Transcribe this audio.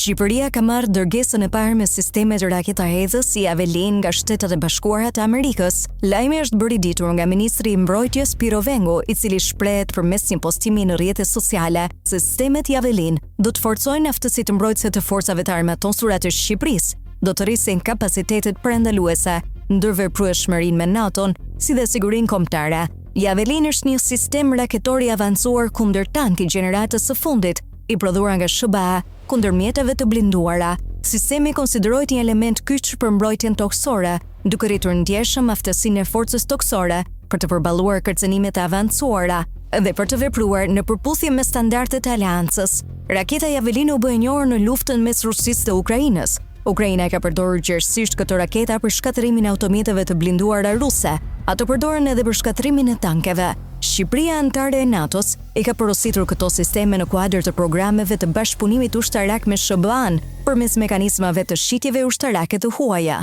Shqipëria ka marrë dërgesën e parë me sistemet raketa hedhës si Javelin nga Shtetet e Bashkuara të Amerikës. Lajmi është bërë i ditur nga ministri i Mbrojtjes Piro Vengo, i cili shprehet përmes një postimi në rrjetet sociale se sistemet Javelin do të forcojnë aftësitë mbrojtëse të forcave të armatosura të Shqipërisë, do të rrisin kapacitetet parandaluese, ndërveprueshmërinë me NATO-n, si dhe sigurinë kombëtare. Javelin është një sistem raketor i avancuar kundër tanki gjeneratës së fundit, i prodhuar nga SBA kundër mjeteve të blinduara. Sistemi konsiderohet një element kyç për mbrojtjen toksore, duke rritur ndjeshëm aftësinë e forcës toksore për të përballuar kërcënimet e avancuara dhe për të vepruar në përputhje me standardet e aleancës. Raketa Javelin u bë e njohur në luftën mes Rusisë dhe Ukrainës. Ukraina ka përdorur gjerësisht këto raketa për shkatërimin e automjeteve të blinduara ruse. Ato përdoren edhe për shkatërimin e tankeve. Shqipëria, anëtare e NATO-s, i ka porositur këto sisteme në kuadër të programeve të bashkëpunimit ushtarak me SBA-n përmes mekanizmave të shitjeve ushtarake të huaja.